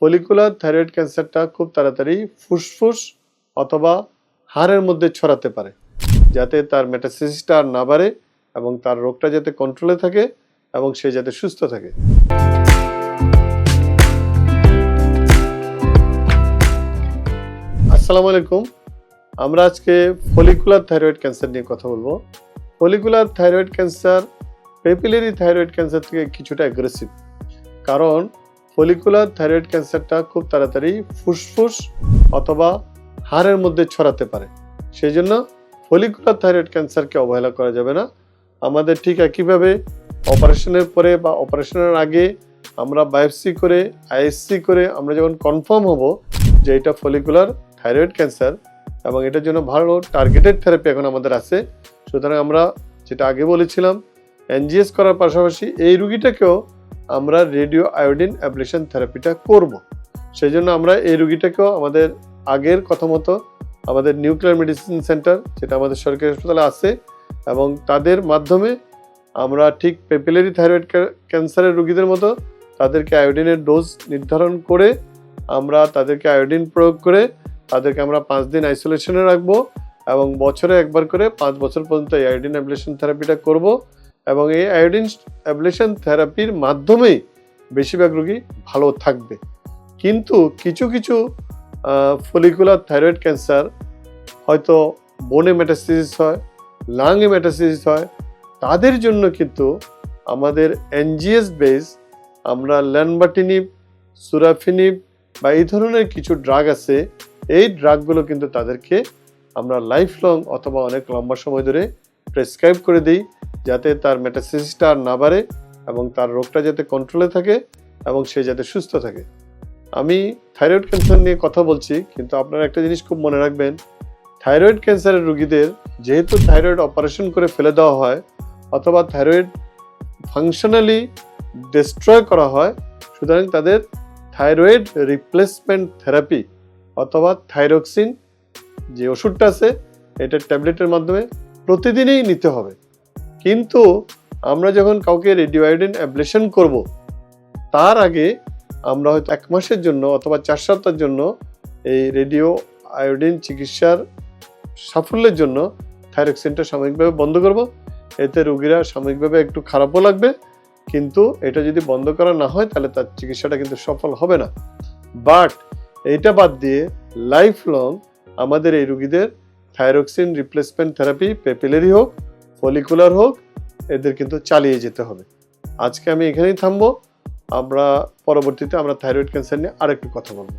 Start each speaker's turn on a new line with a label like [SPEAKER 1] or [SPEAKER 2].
[SPEAKER 1] Follicular thyroid ক্যান্সারটা খুব তাড়াতাড়ি ফুসফুস অথবা হাড়ের মধ্যে ছড়াতে পারে, যাতে তার মেটাস্টেসিসটা আর না বাড়ে এবং তার রোগটা যাতে কন্ট্রোলে থাকে এবং সে যাতে সুস্থ থাকে। আসসালামু আলাইকুম। আমরা আজকে ফলিকুলার থাইরয়েড ক্যান্সার নিয়ে কথা বলবো। Follicular thyroid cancer papillary thyroid cancer থেকে কিছুটা অ্যাগ্রেসিভ, কারণ ফলিকুলার থাইরয়েড ক্যান্সারটা খুব তাড়াতাড়ি ফুসফুস অথবা হাড়ের মধ্যে ছড়াতে পারে। সেই জন্য ফলিকুলার থাইরয়েড ক্যান্সারকে অবহেলা করা যাবে না। আমাদের ঠিক একইভাবে অপারেশনের পরে বা অপারেশনের আগে আমরা বায়োপসি করে আইএসসি করে আমরা যখন কনফার্ম হব যে এটা ফলিকুলার থাইরয়েড ক্যান্সার এবং এটার জন্য ভালো টার্গেটেড থেরাপি এখন আমাদের আছে, সুতরাং আমরা যেটা আগে বলেছিলাম এনজিএস করার পাশাপাশি এই রুগীটাকেও আমরা রেডিও আয়োডিন অ্যাবলেশন থেরাপিটা করব। সেই জন্য আমরা এই রুগীটাকেও আমাদের আগের কথা মতো আমাদের নিউক্লিয়ার মেডিসিন সেন্টার, যেটা আমাদের সরকারি হাসপাতালে আছে, এবং তাদের মাধ্যমে আমরা ঠিক পেপিলারি থাইরয়েড ক্যান্সারের রুগীদের মতো তাদেরকে আয়োডিনের ডোজ নির্ধারণ করে আমরা তাদেরকে আয়োডিন প্রয়োগ করে তাদেরকে আমরা 5 দিন আইসোলেশনে রাখবো এবং বছরে একবার করে 5 বছর পর্যন্ত এই আয়োডিন অ্যাবলেশন থেরাপিটা করব। এবং এই আয়োডিন অ্যাবলেশন থেরাপির মাধ্যমেই বেশিরভাগ রোগী ভালো থাকবে। কিন্তু কিছু কিছু ফলিকুলার থাইরয়েড ক্যান্সার হয়তো বোনে মেটাস্টেসিস হয়, লাংয়ে মেটাস্টেসিস হয়, তাদের জন্য কিন্তু আমাদের এনজিএস বেস আমরা ল্যানবার্টিনিব, সুরাফিনিব বা এই ধরনের কিছু ড্রাগ আছে, এই ড্রাগগুলো কিন্তু তাদেরকে আমরা লাইফ লং অথবা অনেক লম্বা সময় ধরে প্রেসক্রাইব করে দিই, যাতে তার মেটাস্টেসিসটা আর না বাড়ে এবং তার রোগটা যাতে কন্ট্রোলে থাকে এবং সে যাতে সুস্থ থাকে। আমি থাইরয়েড ক্যান্সার নিয়ে কথা বলছি, কিন্তু আপনারা একটা জিনিস খুব মনে রাখবেন, থাইরয়েড ক্যান্সারের রোগীদের যেহেতু থাইরয়েড অপারেশন করে ফেলে দেওয়া হয় অথবা থাইরয়েড ফাংশনালি ডিস্ট্রয় করা হয়, সুতরাং তাদের থাইরয়েড রিপ্লেসমেন্ট থেরাপি অথবা থাইরক্সিন যে ওষুধটা আছে এটা ট্যাবলেটের মাধ্যমে প্রতিদিনই নিতে হবে। কিন্তু আমরা যখন কাউকে রেডিও আয়োডিন অ্যাবলেশন করব, তার আগে আমরা হয়তো 1 মাসের জন্য অথবা 4 সপ্তাহের জন্য এই রেডিও আয়োডিন চিকিৎসার সাফল্যের জন্য থাইরক্সিনটা সাময়িকভাবে বন্ধ করব। এতে রোগীরা সাময়িকভাবে একটু খারাপও লাগবে, কিন্তু এটা যদি বন্ধ করা না হয় তাহলে তার চিকিৎসাটা কিন্তু সফল হবে না। বাট এইটা বাদ দিয়ে লাইফ লং আমাদের এই রোগীদের থাইরক্সিন রিপ্লেসমেন্ট থেরাপি পেপিলারি হোক ফলিকুলার হোক এদের কিন্তু চালিয়ে যেতে হবে। আজকে আমি এখানেই থামবো। আমরা পরবর্তীতে থাইরয়েড ক্যান্সার নিয়ে আরেকটু কথা বলবো।